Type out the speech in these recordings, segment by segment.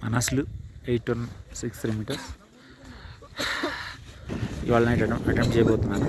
మనస్లు 8163 meters ఇవాళ night attempt చేయబోతున్నాను.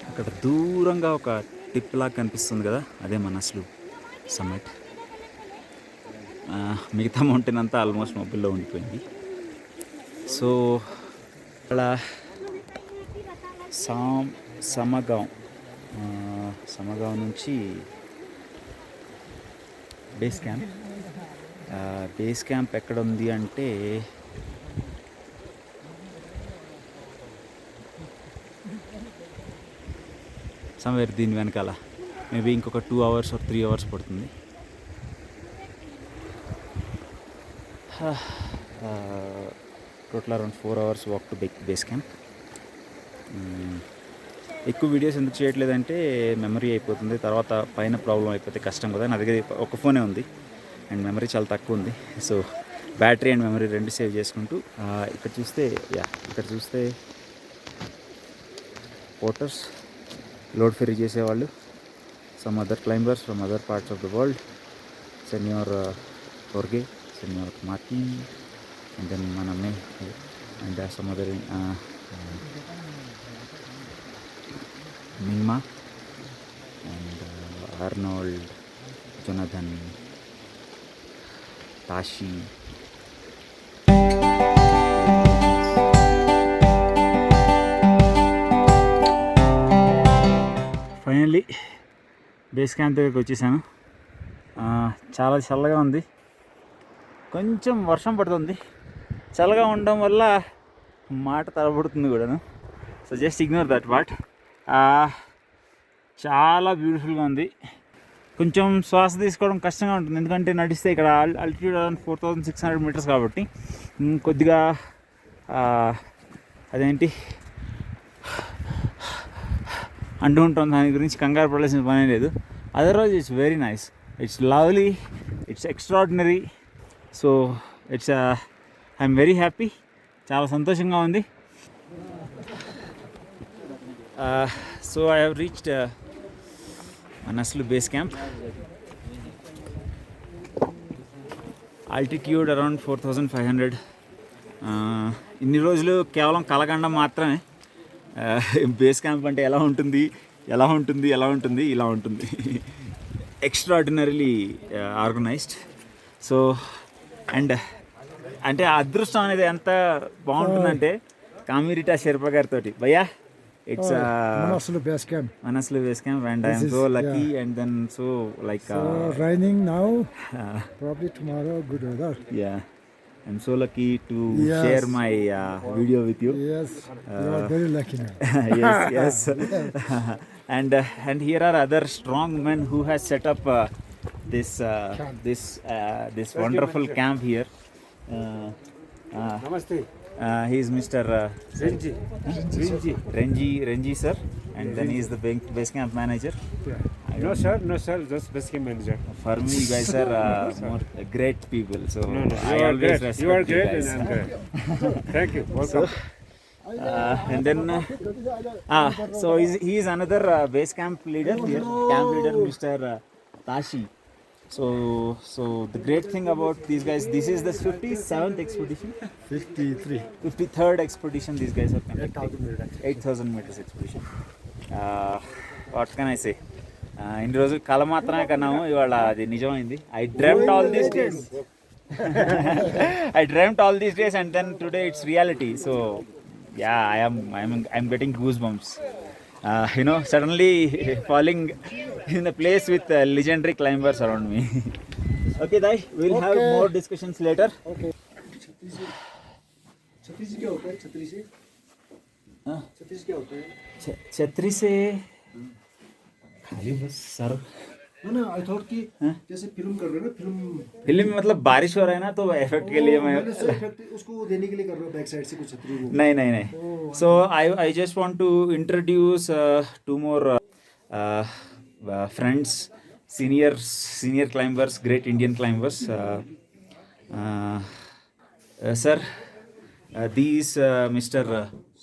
అక్కడ దూరంగా ఒక టిప్ లాగా కనిపిస్తుంది కదా, అదే మనస్లు సమ్మిట్. మిగతా మౌంటైన్ అంతా ఆల్మోస్ట్ మొబైల్లో ఉండిపోయింది. సో అలా సమగాం నుంచి బేస్ క్యాంప్ ఎక్కడ ఉంది అంటే సమ్వేర్ దీని వెనకాల. మేబీ ఇంకొక 2 hours or 3 hours పడుతుంది. Total around 4 hours walk to base camp. ఎక్కువ వీడియోస్ ఎందుకు చేయట్లేదంటే మెమరీ అయిపోతుంది, తర్వాత పైన ప్రాబ్లం అయిపోతే కష్టం కదా. నా దగ్గర ఒక ఫోనే ఉంది అండ్ మెమరీ చాలా తక్కువ ఉంది. సో బ్యాటరీ అండ్ మెమరీ రెండు సేవ్ చేసుకుంటూ ఇక్కడ చూస్తే పోర్టర్స్, లోడ్ ఫెరీ చేసేవాళ్ళు, some other climbers from other parts of the world, senor Jorge, senor Martin, and then మనమే and some other Mingma and Arnold, Jonathan, Tashi. Finally base camp దగ్గరికి వచ్చేసాను. చాలా చల్లగా ఉంది, కొంచెం వర్షం పడుతుంది. చల్లగా ఉండడం వల్ల మాట తడబడుతుంది కూడాను. So just ignore that part. చాలా బ్యూటిఫుల్గా ఉంది. కొంచెం శ్వాస తీసుకోవడం కష్టంగా ఉంటుంది, ఎందుకంటే నడిస్తే ఇక్కడ ఆల్టిట్యూడ్ అరౌండ్ 4600 meters కాబట్టి కొద్దిగా అదేంటి అంటూ ఉంటాం. దాని గురించి కంగారు పడాల్సిన పని లేదు. Otherwise it's very nice, it's lovely, it's extraordinary. So I'm very happy, చాలా సంతోషంగా ఉంది. So I have reached Manaslu base camp. Altitude around 4500. ఇన్ని రోజులు కేవలం కలగండం మాత్రమే. బేస్ క్యాంప్ అంటే ఎలా ఉంటుంది ఇలా ఉంటుంది. Extraordinarily organised. సో అండ్ అంటే అదృష్టం అనేది ఎంత బాగుంటుందంటే కామిరిటా షెర్పా గారితో, భయ్యా it's Manaslu base camp, and I am so lucky and then so like raining now, probably tomorrow good weather. Yeah, I'm so lucky to share my video with you. Yes, you are very lucky now. Yes. And here are other strong men who has set up this wonderful camp here. Namaste. He is Mr. Renji sir, and then he is the base camp manager. No sir, just base camp manager. For me, you guys are more great people, so No, I always respect you are great guys. and I'm great. Thank you, welcome. And then so he is another base camp leader here, Mr. Tashi. So the great thing about these guys, this is the 57th expedition, 53rd expedition these guys have conducted. 8,000 meters expedition. What can I say? ఇన్ని రోజులు కళ మాత్రమే కన్నాము, ఇవాళ అది నిజమైంది. I dreamt all these days and then today it's reality. So Yeah, I'm getting goosebumps. Suddenly falling in a place with legendary climbers around me. Okay, Dai, we'll have Okay. more discussions later. Okay. छतरी से क्या होता है? छतरी से? हाँ? छतरी से क्या होता है? छतरी से खाली बस सर ना आई थॉट कि हाँ? जैसे फिल्म कर रहे हो ना फिल्म फिल्म में मतलब बारिश हो रहा है ना तो इफेक्ट के लिए मैं मैंने सिर्फ effect उसको देने के लिए कर रहा हूँ बैक साइड से कुछ छतरी को नहीं नहीं नहीं so I just want to introduce two more friends senior climbers, great Indian climbers. Sir, these Mr.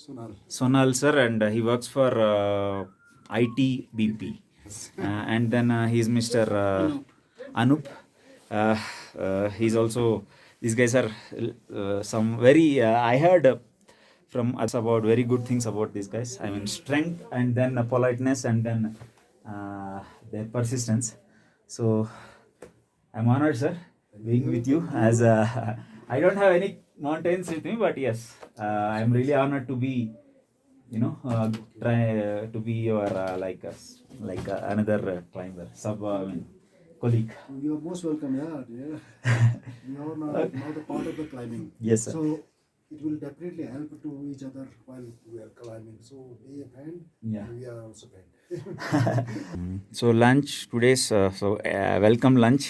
सुनाल Sonal sir, and he works for ITBP, and then he's Mr. Anup. He's also, these guys are some very I heard from us about very good things about these guys. I mean strength, and then politeness, and then their persistence. So I'm honored, sir, being with you. As I don't have any mountains with me, but yes, I'm really honored to be, try to be your another climber, colleague. You are most welcome, yeah. You are now the part of the climbing. Yes, sir. So it will definitely help to each other while we are climbing. So be a friend. Yeah. We are also friend. So lunch today's welcome lunch: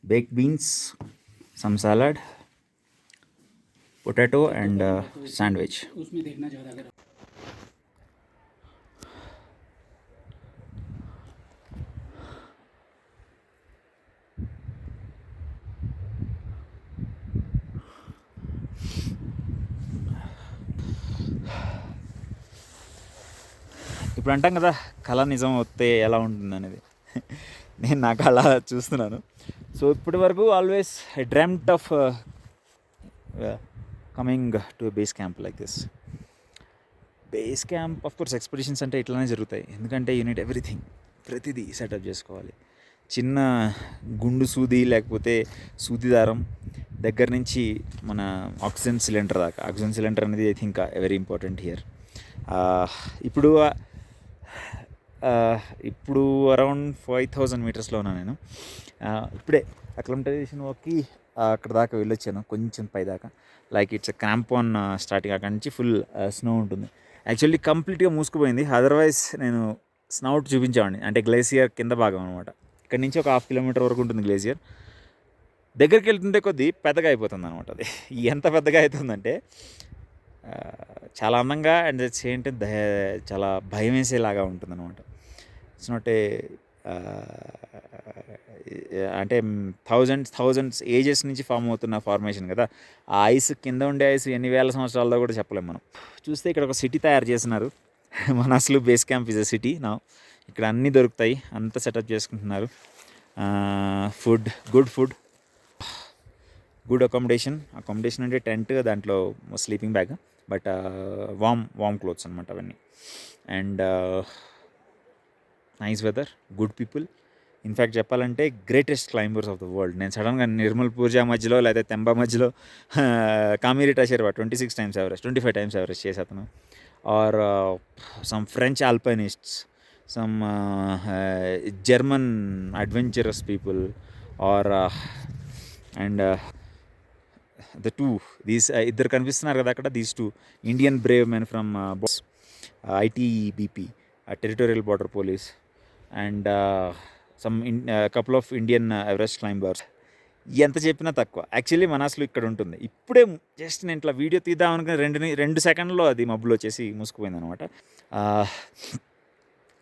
baked beans, some salad, potato, and sandwich. उसमें देखना ज़्यादा अगर ఇప్పుడు అంటాం కదా కళ నిజం వస్తే ఎలా ఉంటుంది అనేది నేను నా కళ చూస్తున్నాను. సో ఇప్పటి వరకు always I dreamed of coming to base camp like this. Base camp of course expeditions అంటే ఇట్లానే జరుగుతాయి, ఎందుకంటే యూనిట్ ఎవ్రీథింగ్ ప్రతిదీ సెటప్ చేసుకోవాలి. చిన్న గుండు సూది లేకపోతే సూది దారం దగ్గర నుంచి మన ఆక్సిజన్ సిలిండర్ దాకా. ఆక్సిజన్ సిలిండర్ అనేది I think very important here. ఇప్పుడు అరౌండ్ 5000 మీటర్స్లో ఉన్నాను నేను. ఇప్పుడే అక్లమటైజేషన్ వాక్కి అక్కడ దాకా వెళ్ళొచ్చాను, కొంచెం పై దాకా. లైక్ ఇట్స్ క్రాంపాన్ స్టార్టింగ్ అక్కడ నుంచి ఫుల్ స్నో ఉంటుంది. యాక్చువల్లీ కంప్లీట్గా మూసుకుపోయింది, అదర్వైజ్ నేను స్నౌట్ చూపించేవాడిని. అంటే గ్లేసియర్ కింద భాగం అనమాట. ఇక్కడ నుంచి ఒక 1/2 కిలోమీటర్ వరకు ఉంటుంది గ్లేసియర్. దగ్గరికి వెళ్తుంటే కొద్దీ పెద్దగా అయిపోతుంది అనమాట. అది ఎంత పెద్దగా అవుతుందంటే చాలా అందంగా అండ్ ఏంటంటే చాలా భయం వేసేలాగా ఉంటుంది అనమాట. ఇట్స్ నాట్ ఏ అంటే థౌజండ్స్ ఏజెస్ నుంచి ఫామ్ అవుతున్న ఫార్మేషన్ కదా. ఆ ఐస్ కింద ఉండే ఐస్ ఎన్ని వేల సంవత్సరాలతో కూడా చెప్పలేము మనం. చూస్తే ఇక్కడ ఒక సిటీ తయారు చేస్తున్నారు. మన అసలు base camp is a city నా. ఇక్కడ అన్నీ దొరుకుతాయి, అంతా సెటప్ చేసుకుంటున్నారు. గుడ్ ఫుడ్, గుడ్ అకామిడేషన్ అంటే టెంట్, దాంట్లో sleeping bag, but warm clothes అనమాట అవన్నీ. And nice weather, good people. In fact చెప్పాలంటే greatest climbers of the world. నేను సడన్గా నిర్మల్ పూర్జా మధ్యలో లేదా తెంబా మధ్యలో కామిరి టషేర్వా 26 times ఎవరెస్ట్, 25 times ఎవరెస్ట్ చేసి అతను. Are some French alpinists, some German adventurous people, or and the two, these ఇద్దరు కనిపిస్తున్నారు కదా అక్కడ, these two Indian brave men from ITBP, Territorial Border Police, and some couple of Indian Everest climbers. ఎంత చెప్పినా తక్కువ. Actually మన అసలు ఇక్కడ ఉంటుంది. ఇప్పుడే జస్ట్ నేను ఇట్లా వీడియో తీద్దాం అనుకుని 2 సెకండ్లో అది మబ్బులో వచ్చేసి మూసుకుపోయింది అనమాట.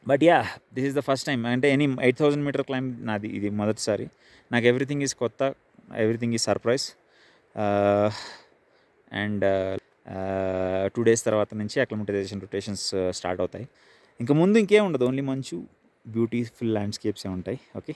But yeah, this is the first time. అంటే 8000 మీటర్ క్లైంబ్ నాది ఇది మొదటిసారి. నాకు ఎవ్రీథింగ్ ఈజ్ కొత్త, everything is surprise. And 2 days తర్వాత నుంచి అక్లమటైజేషన్ రొటేషన్స్ స్టార్ట్ అవుతాయి. ఇంకా ముందు ఇంకేం ఉండదు, ఓన్లీ మంచు, బ్యూటిఫుల్ ల్యాండ్స్కేప్సే ఉంటాయి. ఓకే.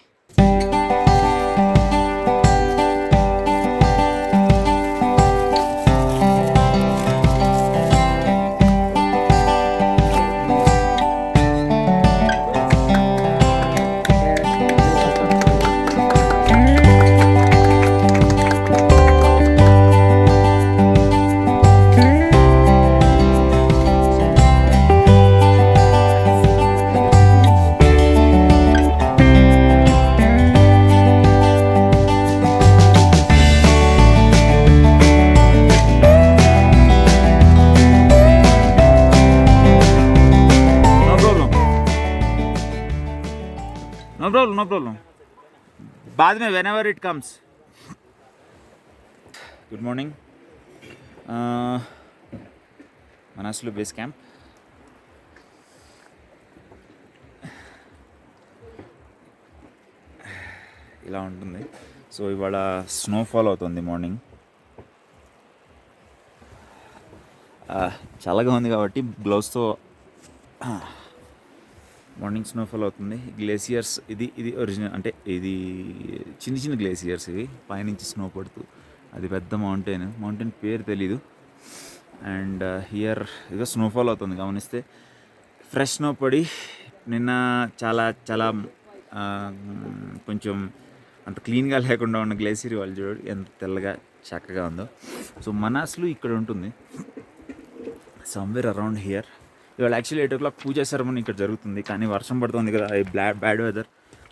problem. बाद में whenever it comes. Good morning. Manaslu base camp. ఇలా ఉంటుంది. సో ఇవాళ స్నోఫాల్ అవుతుంది మార్నింగ్. చల్లగా ఉంది కాబట్టి గ్లౌస్తో మార్నింగ్ స్నోఫాల్ అవుతుంది. గ్లేసియర్స్ ఇది ఒరిజినల్, అంటే ఇది చిన్న చిన్న గ్లేసియర్స్ ఇవి, పైనుంచి స్నో పడుతూ. అది పెద్ద మౌంటైన్ పేరు తెలీదు. అండ్ హియర్ ఇదో స్నోఫాల్ అవుతుంది గమనిస్తే. ఫ్రెష్ స్నో పడి నిన్న చాలా చాలా కొంచెం అంత క్లీన్గా లేకుండా ఉన్న గ్లేసియర్ వాళ్ళు చూడు ఎంత తెల్లగా చక్కగా ఉందో. సో మనాస్లో ఇక్కడ ఉంటుంది, సమ్వేర్ అరౌండ్ హియర్. ఇవాళ యాక్చువల్లీ 8 o'clock పూజా సెరమనీ ఇక్కడ జరుగుతుంది, కానీ వర్షం పడుతుంది కదా, బ్యాడ్ వెదర్.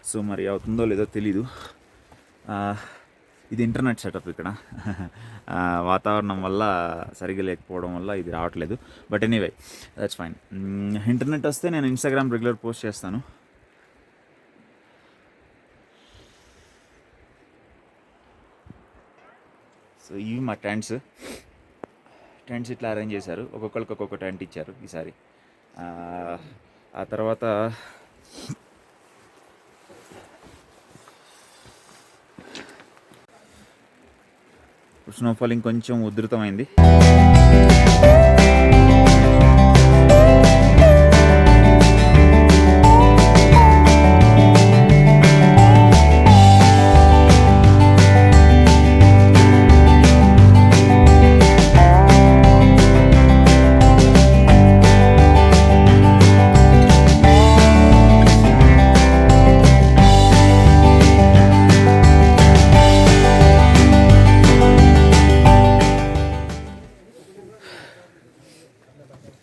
సో మరి అవుతుందో లేదో తెలీదు. ఇది ఇంటర్నెట్ సెటప్ ఇక్కడ. వాతావరణం వల్ల సరిగ్గా లేకపోవడం వల్ల ఇది రావట్లేదు. But anyway that's fine. Internet వస్తే నేను ఇన్స్టాగ్రామ్ రెగ్యులర్ పోస్ట్ చేస్తాను. సో ఇవి మా టెంట్స్ ఇట్లా అరేంజ్ చేశారు. ఒక్కొక్కరికి ఒక్కొక్క టెంట్ ఇచ్చారు ఈసారి. ఆ తర్వాత స్నోఫాల్ ఇంకొంచెం ఉధృతమైంది.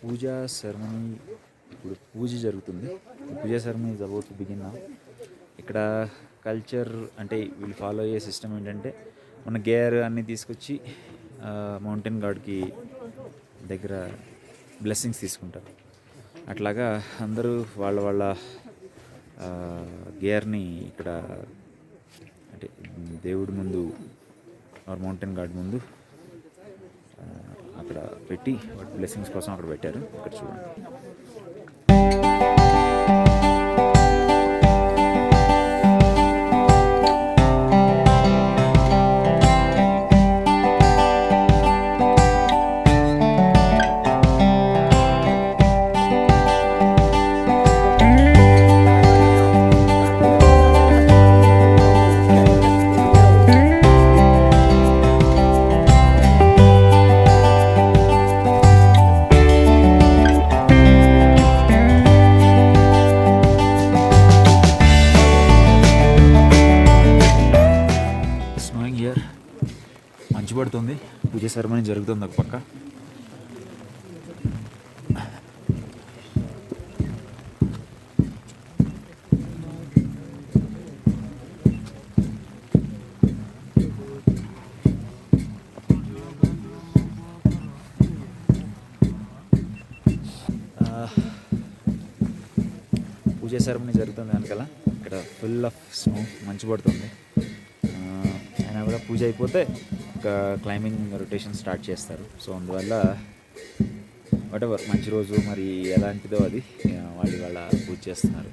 పూజా సెరమనీ ఇప్పుడు పూజ జరుగుతుంది. Puja ceremony is about to begin now. ఇక్కడ కల్చర్ అంటే వీళ్ళు ఫాలో అయ్యే సిస్టమ్ ఏంటంటే, మన గేర్ అన్నీ తీసుకొచ్చి మౌంటైన్ గాడ్కి దగ్గర బ్లెస్సింగ్స్ తీసుకుంటారు. అట్లాగా అందరూ వాళ్ళ గేర్ని ఇక్కడ అంటే దేవుడి ముందు మౌంటైన్ గాడ్ ముందు అక్కడ పెట్టి వాటి బ్లెస్సింగ్స్ కోసం అక్కడ పెట్టారు. ఇక్కడ చూడండి. మంచు పడుతుంది, పూజ సెరమనీ జరుగుతుంది ఒక పక్క. పూజ సెరమనీ జరుగుతుంది వెనకాల. ఇక్కడ ఫుల్ ఆఫ్ స్నో, మంచు పడుతుంది. అయినా కూడా పూజ అయిపోతే ఒక క్లైంబింగ్ రొటేషన్ స్టార్ట్ చేస్తారు. సో అందువల్ల వాటెవర్ మంచి రోజు మరి ఎలాంటిదో అది వాళ్ళ పూజ చేస్తున్నారు.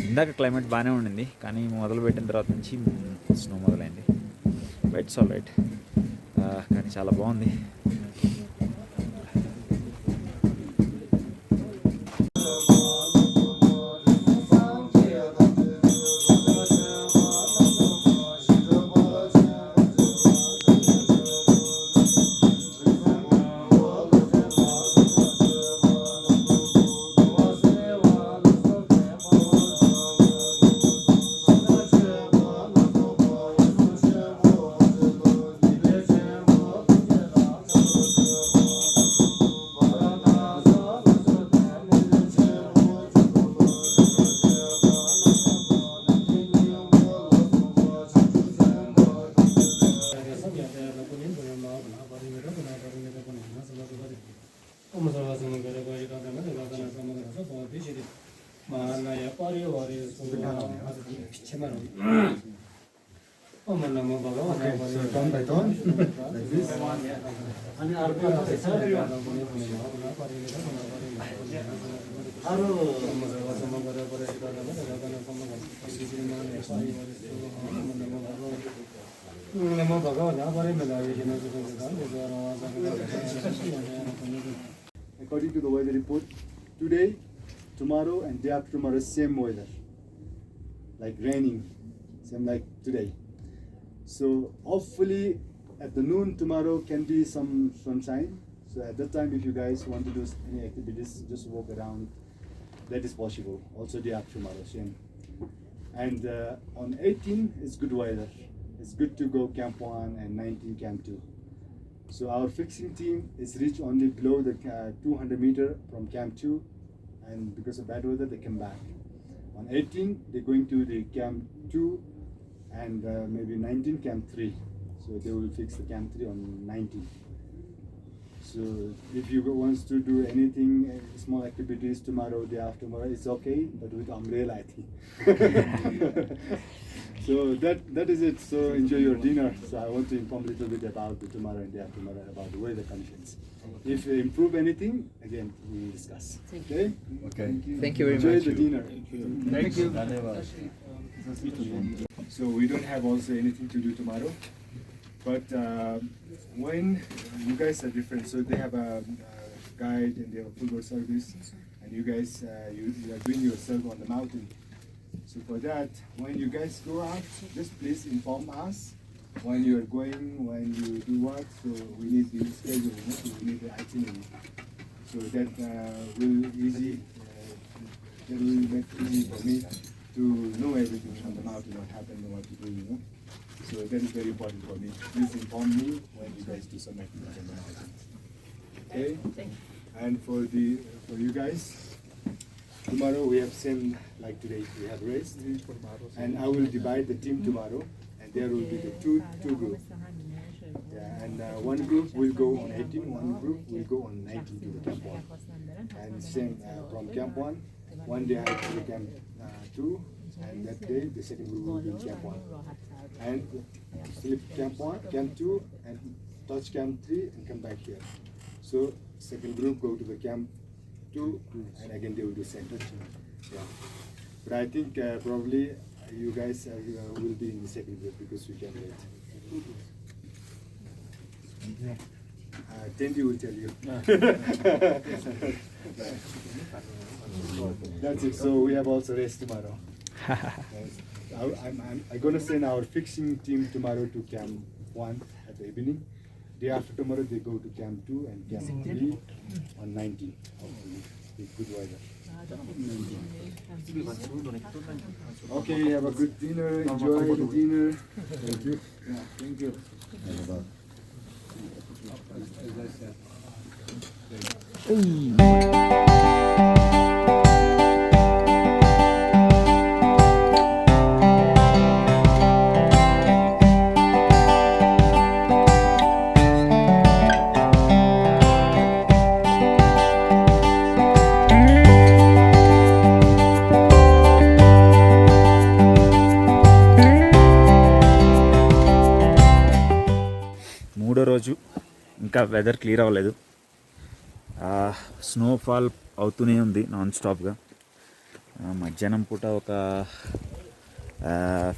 ఇందాక క్లైమేట్ బాగానే ఉండింది, కానీ మొదలుపెట్టిన తర్వాత నుంచి స్నో మొదలైంది. ఇట్స్ ఆల్ రైట్, కానీ చాలా బాగుంది. Malaya Parivari Pichemano. Oh, Manamo Baba. Okay, so turn by turn, like this. According to the weather report, today, tomorrow, and day after tomorrow, same weather. Like raining, same like today. So hopefully at the noon tomorrow can be some sunshine. So at that time, if you guys want to do any activities, just walk around. That is possible. Also day after tomorrow, same. And on 18, it's good weather. It's good to go Camp 1 and 19 Camp 2. So our fixing team is reached only below the 200 meter from Camp 2, and because of bad weather, they come back. On 18, they're going to the Camp 2 and maybe 19 Camp 3. So they will fix the Camp 3 on 19. So if you want to do anything, small activities tomorrow, day after tomorrow, it's okay, but with umbrella, I think. So that is it. So enjoy your dinner. So I want to inform a little bit about the tomorrow and day after tomorrow, about the weather conditions. If you improve anything, again we will discuss. Okay? Okay. Thank you very Enjoy much. the dinner. Thank you. So we don't have also anything to do tomorrow, but when you guys are different, so they have a guide and they have a full board service, and you guys you are doing yourself on the mountain. So for that, when you guys go out, just please inform us when you are going, when you do what. So we need the schedule, so we need the itinerary. So that will easy. That will make it easy for me to know everything on the mountain, what happened and what to do, you know. So that is very important for me. Please inform me when you guys do some activities on the mountain. Okay? And for you guys, tomorrow we have same like today. We have rest, and I will divide the team tomorrow, and there will be the two groups. Yeah, and one group will go on 18, one group will go on 19 to the Camp 1. And same from Camp 1, one day I have to the Camp 2, and that day the second group will be in Camp 1. And sleep Camp 1, Camp 2, and touch Camp 3 and come back here. So second group go to the Camp 2, and again they will do same touching. Yeah. But I think probably you guys will be in the second group because we can wait. Tendi will tell you. That's it. So we have also race tomorrow. I'm going to send our fixing team tomorrow to Camp 1 at the evening. Day after tomorrow they go to Camp 2 and Camp 3 on 19. Hopefully with good weather. Okay, have a good dinner. Enjoy the dinner. Thank you. Yeah, thank you. మూడో రోజు ఇంకా weather clear అవ్వలేదు. Snowfall అవుతూనే ఉంది non స్టాప్గా. మధ్యాహ్నం పూట ఒక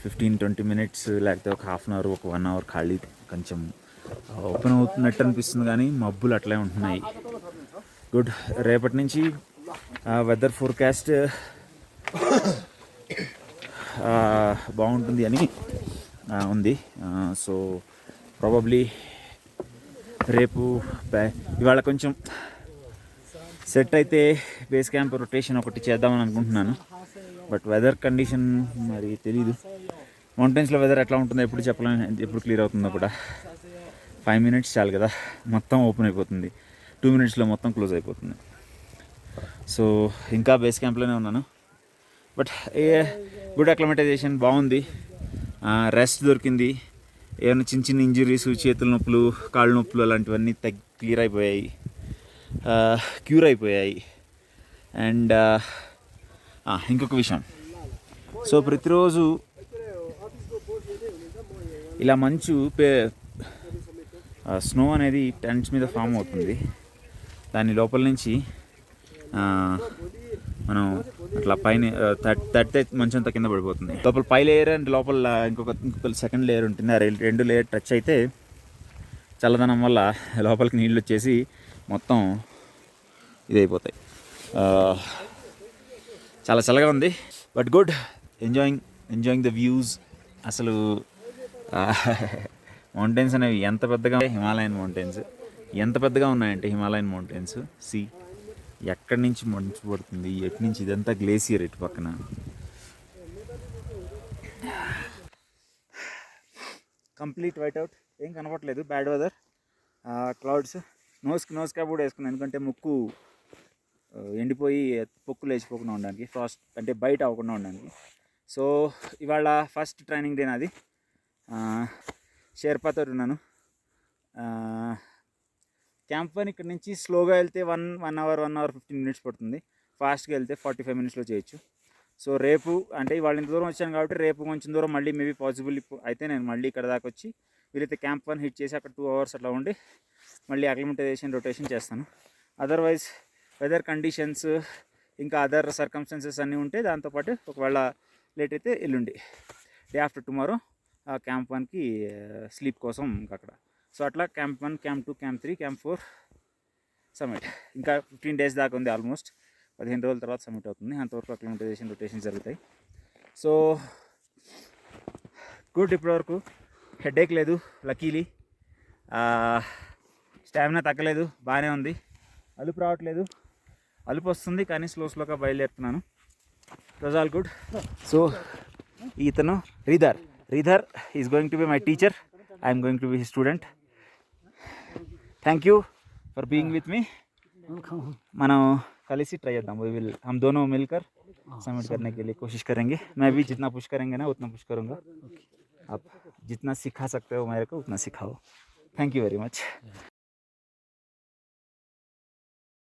15-20 మినిట్స్ లేకపోతే ఒక హాఫ్ అన్ అవర్, ఒక 1 అవర్ ఖాళీ కొంచెం ఓపెన్ అవుతున్నట్టు అనిపిస్తుంది, కానీ మబ్బులు అట్లే ఉంటున్నాయి. గుడ్. రేపటి నుంచి వెదర్ ఫోర్కాస్ట్ బాగుంటుంది అని ఉంది. సో ప్రాబబ్లీ రేపు ఇవాళ కొంచెం సెట్ అయితే బేస్ క్యాంప్ రొటేషన్ ఒకటి చేద్దామని అనుకుంటున్నాను. బట్ వెదర్ కండిషన్ మరి తెలీదు. మౌంటైన్స్లో వెదర్ ఎట్లా ఉంటుందో ఎప్పుడు చెప్పలేను, ఎప్పుడు క్లియర్ అవుతుందో కూడా. 5 మినిట్స్ చాలు కదా, మొత్తం ఓపెన్ అయిపోతుంది. 2 మినిట్స్లో మొత్తం క్లోజ్ అయిపోతుంది. సో ఇంకా బేస్ క్యాంప్లోనే ఉన్నాను. బట్ గుడ్ అక్లమటైజేషన్ బాగుంది. రెస్ట్ దొరికింది. ఏమైనా చిన్న చిన్న ఇంజరీస్, చేతుల నొప్పులు, కాళ్ళ నొప్పులు అలాంటివన్నీ క్లియర్ అయిపోయాయి, క్యూర్ అయిపోయాయి. అండ్ ఇంకొక విషయం, సో ప్రతిరోజు ఇలా మంచు స్నో అనేది టెంట్స్ మీద ఫామ్ అవుతుంది. దాని లోపల నుంచి మనం అట్లా పైన తట్టే మంచు అంతా కింద పడిపోతుంది. లోపల పై లేయర్ అండ్ లోపల ఇంకొక సెకండ్ లేయర్ ఉంటుంది. ఆ రెండు లేయర్ టచ్ అయితే చల్లదనం వల్ల లోపలికి నీళ్ళు వచ్చేసి మొత్తం ఇదైపోతాయి. చాలా చల్లగా ఉంది, but good. Enjoying the views. అసలు మౌంటైన్స్ అనేవి ఎంత పెద్దగా, హిమాలయన్ మౌంటైన్స్ ఎంత పెద్దగా ఉన్నాయంటే హిమాలయన్ మౌంటైన్స్ ఎక్కడి నుంచి మంచు పడుతుంది, ఎటు నుంచి, ఇదంతా గ్లేసియర్ ఇటు పక్కన. కంప్లీట్ వైట్అవుట్, ఏం కనపడలేదు. Bad weather, clouds. Nose cap కూడా వేసుకున్నాను, ఎందుకంటే ముక్కు ఎండిపోయి పొక్కు లేచిపోకుండా ఉండడానికి, ఫ్రాస్ట్ అంటే బయట అవ్వకుండా ఉండడానికి. సో ఇవాళ ఫస్ట్ ట్రైనింగ్ డే నాది. షేర్పాతో ఉన్నాను. క్యాంప్ వన్ ఇక్కడ నుంచి స్లోగా వెళ్తే 1 అవర్ 15 minutes పడుతుంది. ఫాస్ట్గా వెళ్తే 45 minutesలో చేయొచ్చు. సో రేపు అంటే ఇవాళ ఇంత దూరం వచ్చాను కాబట్టి రేపు కొంచెం దూరం మళ్ళీ మేబీ పాసిబుల్ అయితే నేను మళ్ళీ ఇక్కడ దాకా వచ్చి వీలైతే క్యాంప్ 1 హిట్ చేసి అక్కడ 2 hours అట్లా ఉండి మళ్ళీ అక్లిమటైజేషన్ రొటేషన్ చేస్తాను. అదర్వైజ్ వెదర్ కండిషన్స్ ఇంకా అదర్ సర్కమ్స్టాన్సెస్ అన్నీ ఉంటే దాంతోపాటు ఒకవేళ లేట్ అయితే ఎల్లుండి డే ఆఫ్టర్ టుమారో క్యాంప్ 1కి స్లీప్ కోసం అక్కడ. సో అట్లా camp 1, camp 2, camp 3, camp 4 summit. ఇంకా 15 days దాకా ఉంది. ఆల్మోస్ట్ 15 రోజుల తర్వాత సమ్మిట్ అవుతుంది. అంతవరకు అక్లిమటైజేషన్ రొటేషన్ జరుగుతాయి. So good. ఇప్పటివరకు హెడేక్ లేదు, లక్కీలీ. స్టామినా తగ్గలేదు, బాగానే ఉంది. అలుపు రావట్లేదు. అలుపు వస్తుంది కానీ స్లోగా బయలుదేరుతున్నాను. It was all good. So ఇతను Sridhar is going to be my teacher. I'm going to be his student. Thank you for being with me. మనం కలిసి ట్రై చేద్దాం. हम दोनों मिलकर सबमिट करने के लिए कोशिश करेंगे. मैं भी जितना पुश करेंगे ना उतना पुश करूँगा. आप जितना सिखा सकते हो मेरे को उतना सिखाओ. Thank you very much.